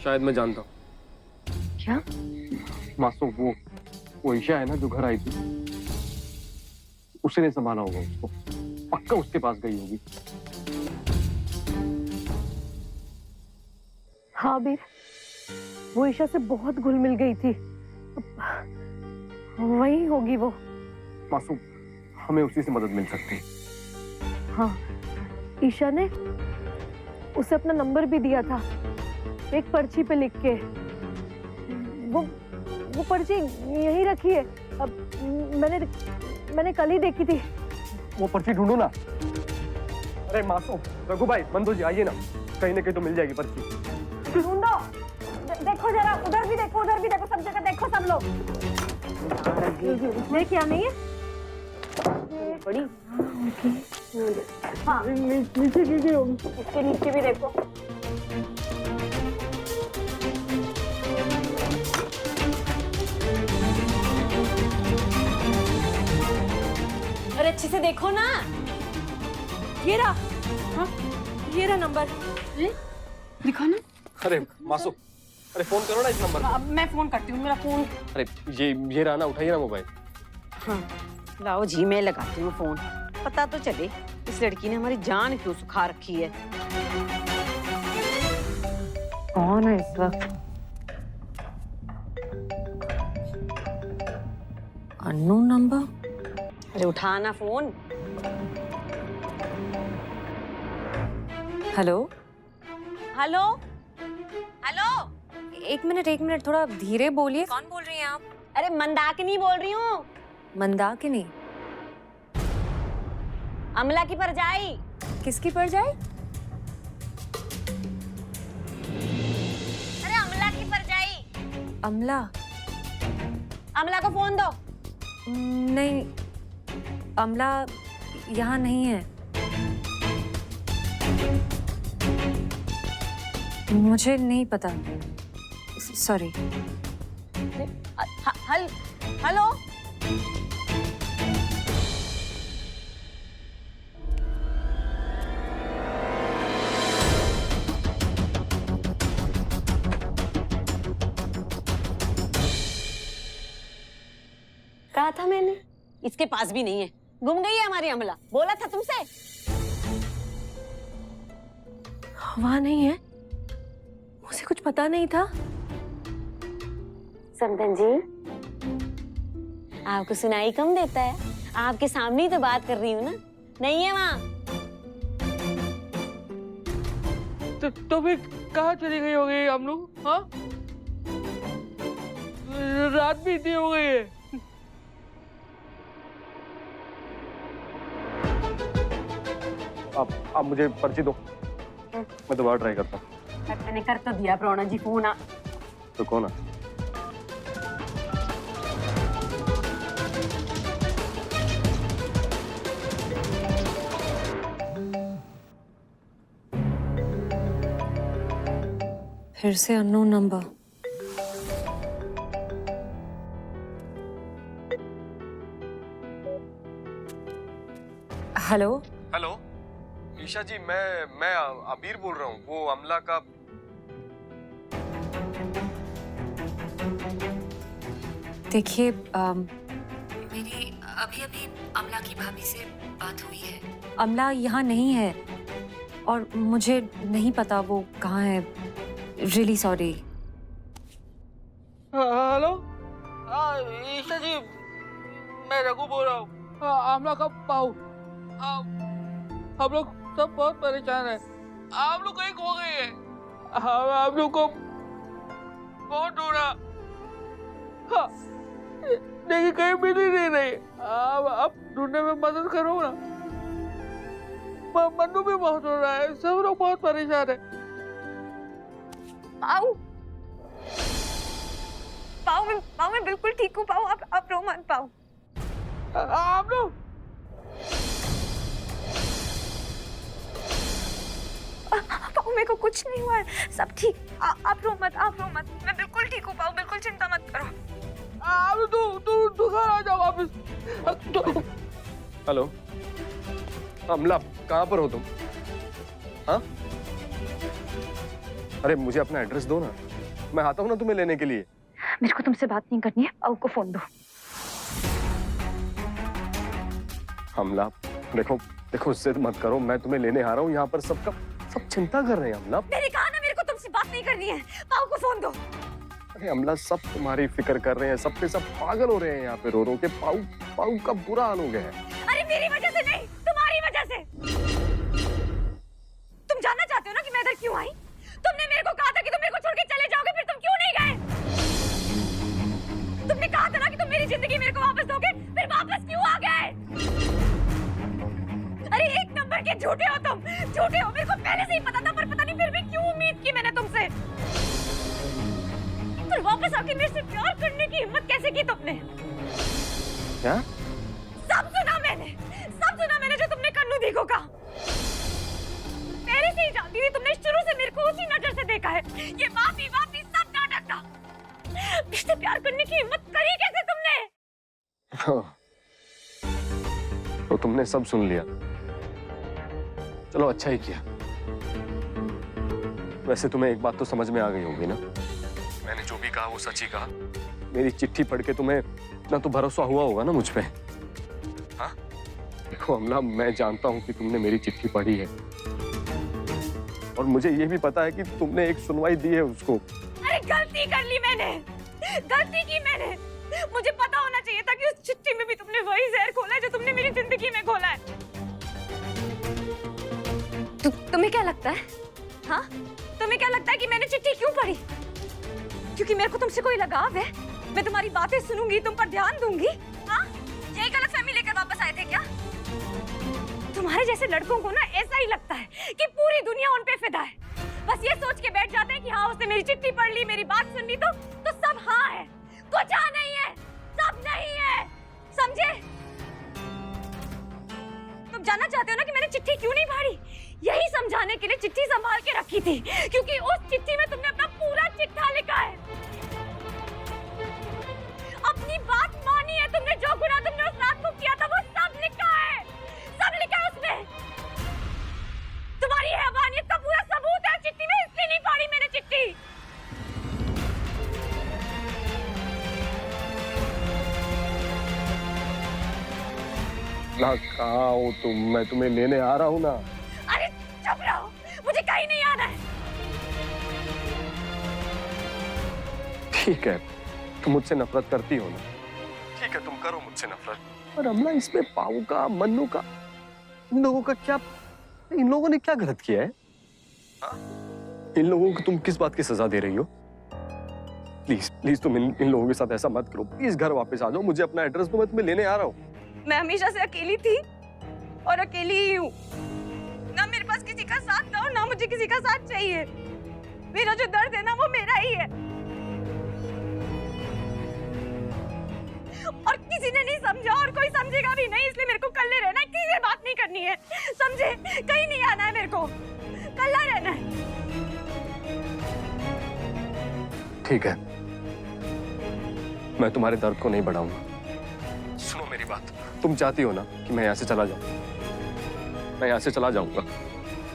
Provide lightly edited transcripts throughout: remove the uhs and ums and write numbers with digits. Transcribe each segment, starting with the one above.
शायद मैं जानता हूँ। क्या? मासूम, वो ईशा है ना जो घर आई थी, उसने संभाला होगा उसको। पक्का उसके पास गई होगी। हाँ बीर, वो ईशा से बहुत घुल मिल गई थी, वही होगी वो। मासूम, हमें उसी से मदद मिल सकती है। हाँ, ईशा ने उसे अपना नंबर भी दिया था, एक पर्ची पे लिख के। वो पर्ची यहीं रखी है। अब मैंने कल ही देखी थी। वो पर्ची ढूंढो ना। अरे मासूम, रघु भाई, मंदो जी, आइए ना, कहीं ना कहीं तो मिल जाएगी पर्ची। ढूंढो, देखो जरा, उधर भी देखो, सब जगह देखो सब लोग। ये क्या नहीं है? बड़ी हाँ, नीचे होगी, इसके नीचे भी देखो। अरे अच्छे से देखो ना। ये रहा। हाँ, ये रहा नंबर। दिखा ना। अरे मासूम, अरे फोन करो ना इस नंबर पे। अब मैं फोन करती हूँ, मेरा फोन। अरे ये रहा ना, उठाइए ना मोबाइल। हाँ, लाओ जी, मैं लगाती हूँ फोन, पता तो चले इस लड़की ने हमारी जान क्यों सुखा रखी है। कौन है इस वक्त? Unknown number. अरे उठाना फोन। Hello hello hello. एक मिनट, थोड़ा धीरे बोलिए। कौन बोल रही हैं आप? अरे मंदाकिनी बोल रही हूँ। मंदाकिनी? अमला की परजाई। किसकी परजाई? अरे अमला की परजाई। अमला? अमला को फोन दो। नहीं, अमला यहाँ नहीं है। मुझे नहीं पता, सॉरी। हेलो। कहा था मैंने, इसके पास भी नहीं है। गुम गई है हमारी अमला, बोला था तुमसे। वहाँ नहीं है, मुझे कुछ पता नहीं था। समधन जी, आपको सुनाई कम देता है? आपके सामने ही तो बात कर रही हूँ ना। नहीं है वहाँ। तो फिर कहाँ चली गई होगी हम लोग? हाँ, रात भी इतनी हो गई है। आप मुझे पर्ची दो, मैं दोबारा ट्राई करता हूँ। मैंने कर तो दिया प्रोना जी फोन। तो कौन है? फिर से unknown number. Hello hello, Isha ji, मैं अबीर बोल रहा हूँ, वो अमला का। देखिए, मेरी अभी अमला की भाभी से बात हुई है। अमला यहाँ नहीं है और मुझे नहीं पता वो कहाँ है। Really sorry. Hello, Isha ji, मैं रघु बोल रहा हूँ। आमला का पाऊ। हम लोग सब बहुत परेशान हैं। आप लोग कहीं खो गई है। हम आप लोग को बहुत ढूंढा, हाँ, लेकिन कहीं मिल ही नहीं रही। आप ढूंढने में मदद करो ना। मन्नू भी बहुत रो रहा है, सब लोग बहुत परेशान है। पाऊ, मैं बिल्कुल ठीक हूँ। पाऊ, आप रो मत। पाऊ, आप लोग पाऊ, मेरे को कुछ नहीं हुआ है, सब ठीक। आप रो मत। मैं बिल्कुल ठीक हूँ। पाऊ, बिल्कुल चिंता मत करो। आप तू घर आ जाओ वापस। हेलो, अमला, कहाँ पर हो तुम? हाँ, अरे मुझे अपना एड्रेस दो ना, मैं आता हूँ ना तुम्हें लेने के लिए। मेरे को तुमसे बात नहीं करनी है, पाऊ को फोन दो। अमला देखो देखो, जिद मत करो, मैं तुम्हें लेने आ रहा हूँ। यहाँ पर सब चिंता कर रहे हैं अमला। मैंने कहा ना मेरे को तुमसे बात नहीं करनी है, पाऊ को फोन दो। अरे अमला, सब तुम्हारी फिक्र कर रहे हैं, सब के सब पागल हो रहे हैं यहाँ पे रो के। पाऊ का बुरा हाल हो गया है। अरे मेरी वजह से नहीं, तुम्हारी वजह से। तुम जानना चाहते हो ना कि मैं इधर क्यों आई? तुमने मेरे को कहा था कि तुम मेरे को छोड़ के चले जाओगे, फिर तुम क्यों नहीं गए? तुमने कहा था ना कि तुम मेरी जिंदगी मेरे को वापस दोगे, फिर वापस क्यों आ गए? अरे एक नंबर के झूठे हो तुम, झूठे हो। मेरे को पहले से ही पता था, पर पता नहीं फिर भी क्यों उम्मीद की मैंने तुमसे। फिर वापस आके मेरे से प्यार करने की हिम्मत कैसे की तुमने? क्या? सब सुना मैंने जो तुमने कन्नू दी को कहा। पहले से ही जानती थी, तुमने शुरू से मेरे को उसी नजर से देखा है। ये माफी सब नाटक था। मुझसे प्यार करने की हिम्मत करी कैसे तुमने? तो तुमने सब सुन लिया, चलो अच्छा ही किया। वैसे तुम्हें एक बात तो समझ में आ गई होगी ना, मैंने जो भी कहा वो सच ही कहा। मेरी चिट्ठी पढ़ के तुम्हें इतना तो भरोसा हुआ होगा ना मुझ पे। हाँ देखो अमला, मैं जानता हूँ कि तुमने मेरी चिट्ठी पढ़ी है, और मुझे ये भी पता है कि तुमने एक सुनवाई दी है उसको। अरे गलती कर ली मैंने, गलती की मैंने। मुझे पता होना चाहिए था कि उस चिट्ठी में भी तुमने वही जहर खोला है जो तुमने मेरी जिंदगी में खोला है। तुम्हें क्या लगता है? हाँ, तुम्हें क्या लगता है कि मैंने चिट्ठी क्यों पढ़ी? क्योंकि मेरे को तुमसे कोई लगाव है? मैं तुम्हारी बातें सुनूंगी, तुम पर ध्यान दूंगी? हाँ, यही गलतफहमी लेकर वापस आए थे क्या? तुम्हारे जैसे लड़कों को ना ऐसा ही लगता है कि पूरी दुनिया उन पे फिदा है। बस ये सोच के बैठ जाते हैं कि हाँ, उसने मेरी चिट्ठी पढ़ ली, मेरी बात सुन ली, तो सब हाँ है। कुछ हाँ नहीं है, सब नहीं है, समझे? तुम जानना चाहते हो ना कि मैंने चिट्ठी क्यों नहीं पढ़ी? यही समझाने के लिए चिट्ठी संभाल के रखी थी, क्योंकि उस चिट्ठी में तुमने अपना पूरा चिट्ठा लिखा है। अपनी बात मानी है तुमने, जो गुनाह तुमने उस रात को किया था वो सब लिखा है, सब लिखा है उसमें। तुम्हारी हैवानियत का पूरा सबूत है चिट्ठी में, इसलिए नहीं पढ़ी मैंने चिट्ठी। ना कहाँ हो तुम? मैं तुम्हें लेने आ रहा हूँ ना। अरे चुप रहो, मुझे कहीं नहीं आना है। ठीक है, तुम मुझसे नफरत करती हो ना, ठीक है तुम करो मुझसे नफरत, पर अमला इसमें पाऊ का, मन्नू का, इन लोगों का क्या, इन लोगों ने क्या गलत किया है? हाँ? इन लोगों को तुम किस बात की सजा दे रही हो? प्लीज प्लीज तुम इन लोगों के साथ ऐसा मत करो। प्लीज घर वापस आ जाओ, मुझे अपना एड्रेस दो, मैं तुम्हें लेने आ रहा हूँ। मैं हमेशा से अकेली थी और अकेली ही हूँ। ना मेरे पास किसी का साथ था और ना मुझे किसी का साथ चाहिए। मेरा जो दर्द है ना वो मेरा ही है, और किसी ने नहीं समझा और कोई समझेगा भी नहीं, इसलिए मेरे को कल्ले रहना है, किसी से बात नहीं करनी है, समझे? कहीं नहीं आना है मेरे को, कल्ला रहना है। ठीक है, मैं तुम्हारे दर्द को नहीं बढ़ाऊंगा। सुनो मेरी बात, तुम चाहती हो ना कि मैं यहाँ से चला जाऊं? मैं यहाँ से चला जाऊंगा,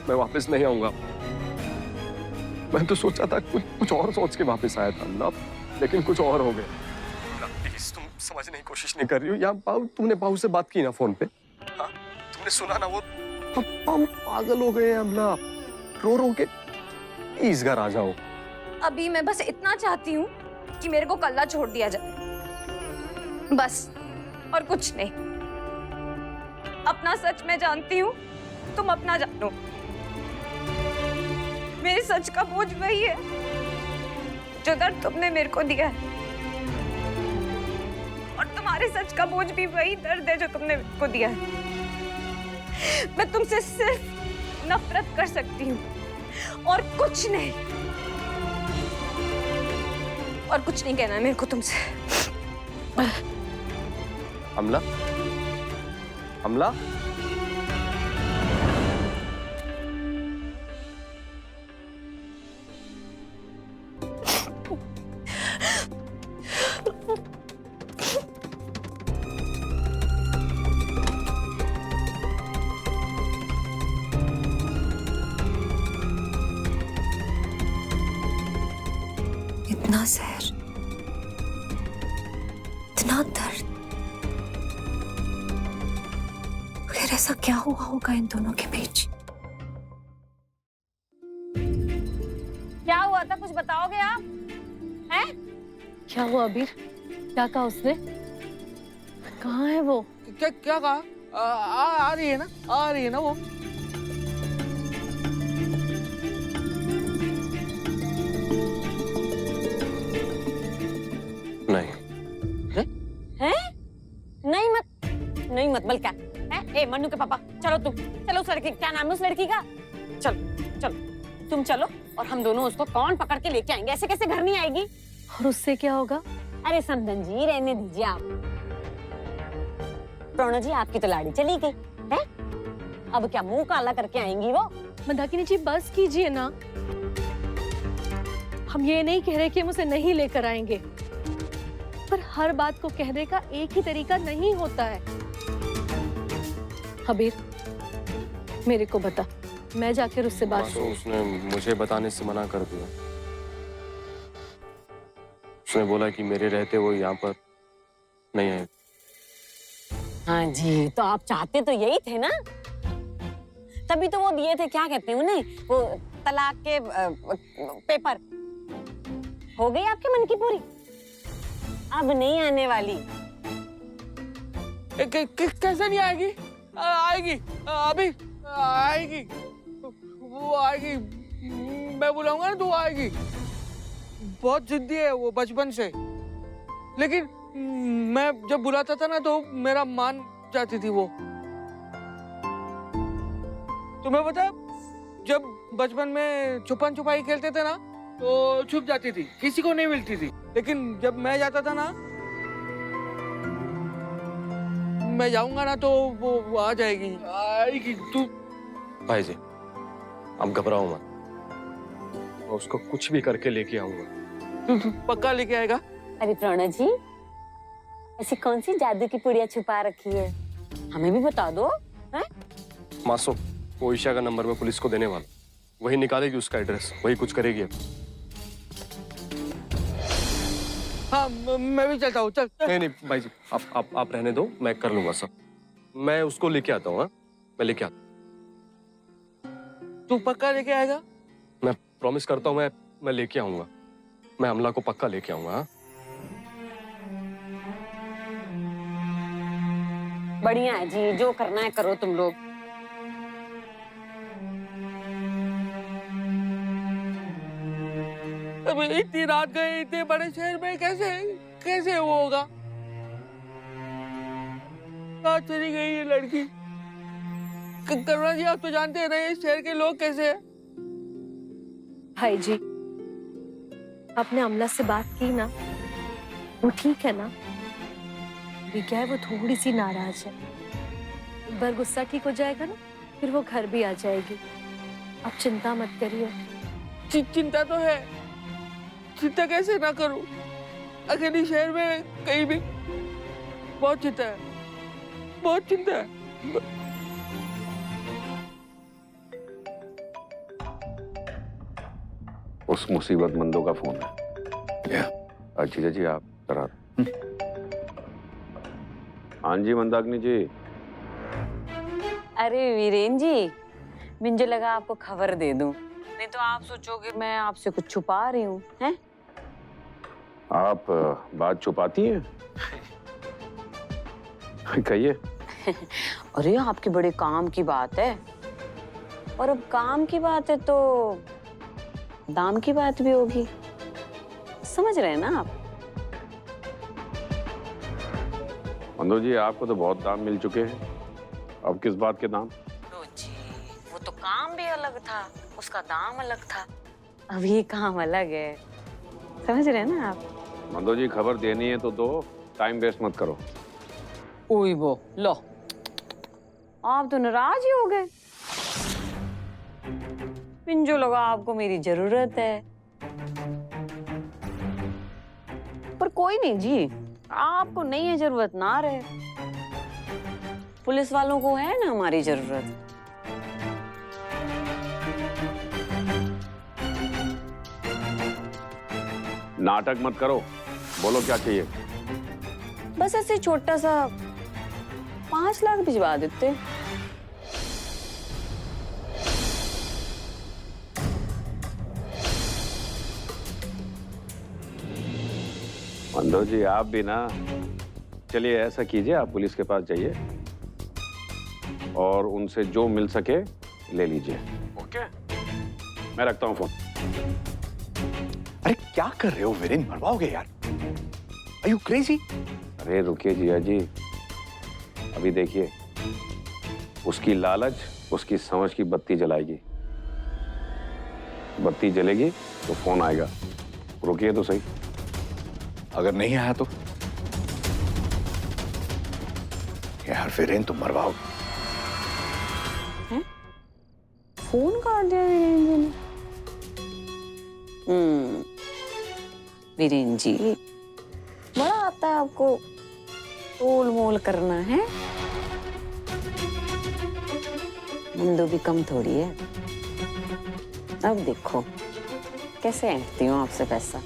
मैं वापस नहीं आऊंगा। मैं तो सोचा था कुछ और सोच के वापस आया था ना, लेकिन कुछ और हो गया। प्लीज तुम समझने की कोशिश नहीं कर रही हो। यहाँ तुमने पाऊ से बात की ना फोन पे? हाँ, तुमने सुना ना, वो पाऊ पागल हो गए हम ना, रो के। प्लीज घर आ जाओ। अभी मैं बस इतना चाहती हूँ कि मेरे को कल्ला छोड़ दिया जाए, बस, और कुछ नहीं। अपना सच मैं जानती हूँ, तुम अपना जानो। मेरे सच का बोझ वही है जो दर्द तुमने मेरे को दिया है, और तुम्हारे सच का बोझ भी वही दर्द है जो तुमने मेरे को दिया है। मैं तुमसे सिर्फ नफरत कर सकती हूँ और कुछ नहीं, और कुछ नहीं कहना है मेरे को तुमसे। अमला, अमला, इतना जहर, इतना दर्द। आखिर ऐसा क्या हुआ होगा इन दोनों के बीच? क्या हुआ था, कुछ बताओगे आप? हैं? क्या हुआ अबीर? क्या कहा उसने? कहाँ है वो? क्या क्या कहा? आ रही है ना, आ रही है ना वो। नहीं। हैं? नहीं मत बल क्या है? ए मन्नू के पापा, चलो चलो उस लड़की, क्या नाम है उस लड़की का? चलो तुम चलो और हम दोनों उसको कौन पकड़ के लेके आएंगे। ऐसे कैसे घर नहीं आएगी? और उससे क्या होगा? अरे समधन जी रहने दीजिए आप। प्रणो जी आपकी तो लाड़ी चली गई है, अब क्या मुंह काला करके आएंगी वो? मंदाकिनी जी बस कीजिए ना, हम ये नहीं कह रहे कि हम उसे नहीं लेकर आएंगे, पर हर बात को कहने का एक ही तरीका नहीं होता है। अबीर मेरे को बता, मैं जाकर उससे बात तो उसने मुझे बताने से मना कर दिया। उसने बोला कि मेरे रहते वो यहाँ पर नहीं आए। हाँ जी, तो आप चाहते तो यही थे ना, तभी तो वो दिए थे, क्या कहते हैं उन्हें, वो तलाक के पेपर। हो गई आपके मन की पूरी? अब नहीं आने वाली। कैसे नहीं आएगी? आएगी, अभी आएगी, वो आएगी। मैं बुलाऊंगा ना तो वो आएगी। बहुत जिद्दी है वो बचपन से, लेकिन मैं जब बुलाता था ना तो मेरा मान जाती थी वो। तुम्हें पता है, जब बचपन में छुपन छुपाई खेलते थे ना तो छुप जाती थी, किसी को नहीं मिलती थी। लेकिन जब मैं जाता था ना, मैं जाऊंगा ना तो वो आ जाएगी, आएगी। तू भाई जी अब घबराओ मत, मैं उसको कुछ भी करके लेके आऊंगा। तू पक्का लेके आएगा? अरे प्रणव जी, ऐसी कौन सी जादू की पुड़िया छुपा रखी है, हमें भी बता दो। हैं? मासूम, वो ईशा का नंबर मैं पुलिस को देने वाला, वही निकालेगी उसका एड्रेस, वही कुछ करेगी अब। हाँ मैं भी चलता हूँ, चल। नहीं भाई जी, आप रहने दो, मैं कर लूंगा सब। मैं उसको लेके आता हूँ। मैं लेके आता हूँ। तू पक्का लेके आएगा? मैं प्रॉमिस करता हूँ, मैं लेके आऊंगा। मैं अमला को पक्का लेके आऊंगा। हाँ? बढ़िया है जी, जो करना है करो तुम लोग। अबे इतनी रात गए इतने बड़े शहर में, कैसे वो होगा? कहाँ चली गई ये लड़की? करुणा जी आप तो जानते हैं ना ये शहर के लोग कैसे हैं। भाई जी आपने अमला से बात की ना, वो ठीक है ना? ये क्या है, वो थोड़ी सी नाराज है, एक बार गुस्सा ठीक हो जाएगा ना फिर वो घर भी आ जाएगी। आप चिंता मत करिए। चिंता तो है, चिंता कैसे ना करूं? अकेली शहर में कहीं भी बहुत चिंता है, बहुत चिंता है। उस मुसीबतमंदों का फोन है। अच्छा जी आप करा। हाँ जी मंदाकिनी जी। अरे वीरेन जी, मुझे लगा आपको खबर दे दूं, नहीं तो आप सोचोगे मैं आपसे कुछ छुपा रही हूँ। हैं? आप बात छुपाती हैं? कहिए। अरे आपके बड़े काम की बात है, और अब काम की बात है तो दाम की बात भी होगी, समझ रहे हैं ना आप? मंदो जी आपको तो बहुत दाम मिल चुके हैं, अब किस बात के दाम? लो जी, वो तो काम भी अलग था, उसका दाम अलग था, अब ये काम अलग है, समझ रहे हैं ना आप? मंदो जी खबर देनी है तो दो, टाइम वेस्ट मत करो। ओए वो लो, आप तो नाराज ही हो गए। मुझे लगा आपको मेरी जरूरत है, पर कोई नहीं जी, आपको नहीं है जरूरत, ना रहे। पुलिस वालों को है ना हमारी जरूरत। नाटक मत करो, बोलो क्या चाहिए। बस ऐसे छोटा सा 5 लाख भिजवा देते। मंदो जी आप भी ना, चलिए ऐसा कीजिए, आप पुलिस के पास जाइए और उनसे जो मिल सके ले लीजिए। ओके, मैं रखता हूँ फोन। अरे क्या कर रहे हो वीरेन, मरवाओगे यार। Are you crazy? अरे रुकिए जिया जी, अभी देखिए, उसकी लालच उसकी समझ की बत्ती जलाएगी। बत्ती जलेगी तो फोन आएगा। रुकिए तो सही। अगर नहीं आया तो यार वीरेन तुम मरवाओगे। फोन काट दिया वीरेन जी ने। वीरेन जी, बड़ा आता है आपको तोल मोल करना है। मंदो भी कम थोड़ी है। अब देखो कैसे ऐंठती हूँ आपसे पैसा।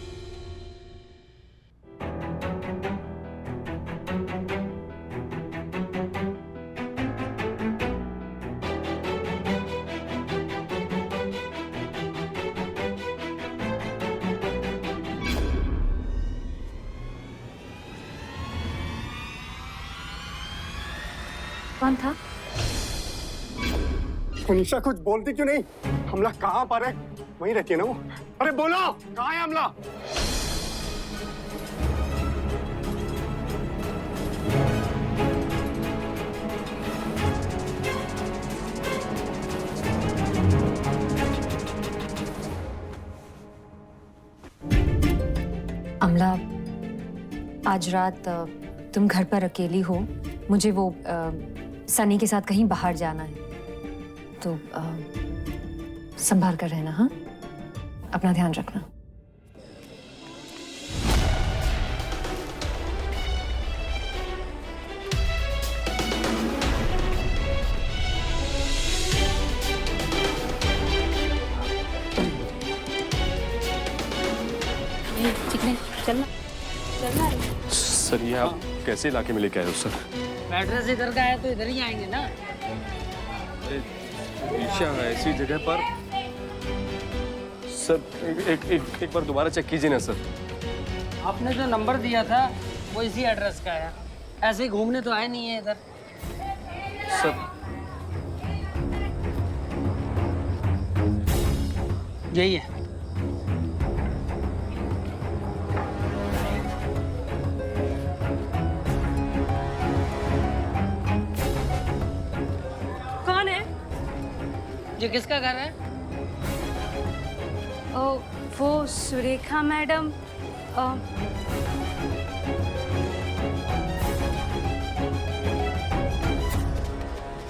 कौन था? उनसे कुछ बोलती क्यों नहीं? अमला कहाँ पर है? वहीं रहती है ना वो? अरे बोलो, कहाँ है अमला? अमला, आज रात तुम घर पर अकेली हो, मुझे वो सनी के साथ कहीं बाहर जाना है, तो संभाल कर रहना। हाँ, अपना ध्यान रखना। चलना चलना। सर ये आप कैसे इलाके में लेके आए हो सर? एड्रेस इधर का है तो इधर ही आएंगे ना। अरे ईशा ऐसी जगह पर सर, एक बार दोबारा चेक कीजिए ना सर। आपने जो नंबर दिया था वो इसी एड्रेस का है। ऐसे ही घूमने तो आए नहीं है इधर। सर यही है। कौन है? ये किसका घर है? ओ, वो सुरेखा मैडम।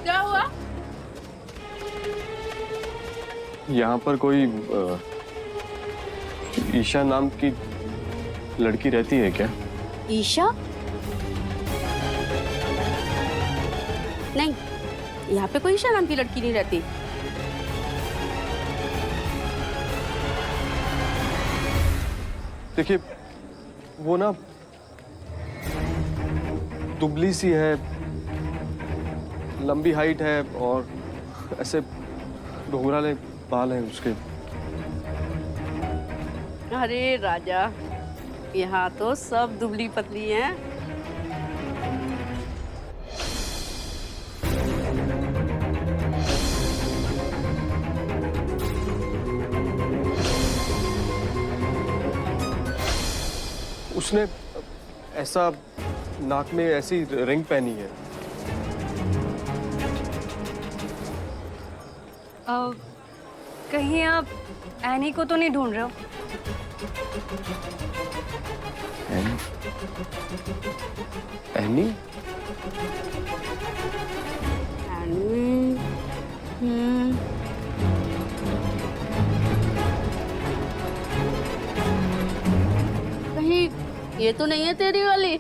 क्या हुआ? यहाँ पर कोई ईशा नाम की लड़की रहती है क्या? ईशा? नहीं, यहाँ पे कोई ईशा नाम की लड़की नहीं रहती। देखिए वो ना दुबली सी है, लंबी हाइट है और ऐसे घुंघराले बाल हैं उसके। अरे राजा, यहाँ तो सब दुबली पतली हैं। उसने ऐसा नाक में ऐसी रिंग पहनी है। कहीं आप एनी को तो नहीं ढूंढ रहे हो? एनी? कहीं ये तो नहीं है तेरी वाली?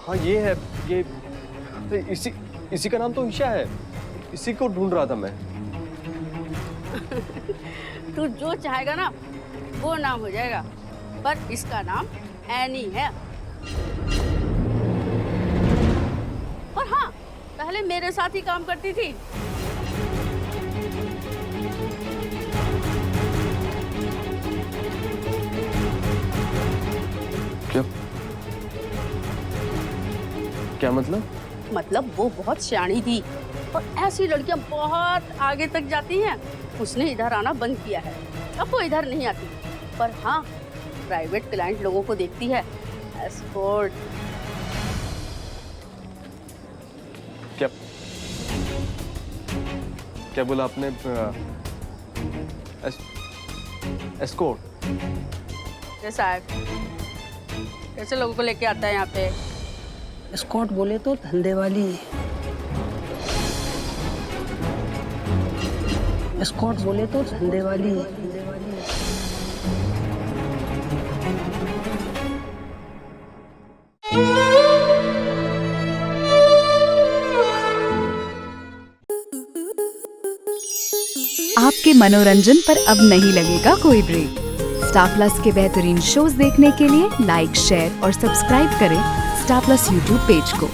हाँ ये है, ये इसी का नाम तो ईशा है। इसी को ढूंढ रहा था मैं। तू जो चाहेगा ना वो नाम हो जाएगा, पर इसका नाम एनी है। और हाँ, पहले मेरे साथ ही काम करती थी। क्या मतलब? मतलब वो बहुत सियाणी थी और ऐसी लड़कियां बहुत आगे तक जाती हैं। उसने इधर आना बंद किया है, अब वो इधर नहीं आती। पर हाँ, प्राइवेट क्लाइंट लोगों को देखती है। एस्कॉर्ट। क्या क्या बोला आपने? एस्कॉर्ट? साहब कैसे लोगों को लेके आता है यहाँ पे? एस्कॉर्ट बोले तो धंधे वाली। एस्कॉर्ट बोले तो धंधे वाली। आपके मनोरंजन पर अब नहीं लगेगा कोई ब्रेक। स्टार प्लस के बेहतरीन शोज देखने के लिए लाइक, शेयर और सब्सक्राइब करें स्टार प्लस यूट्यूब पेज को।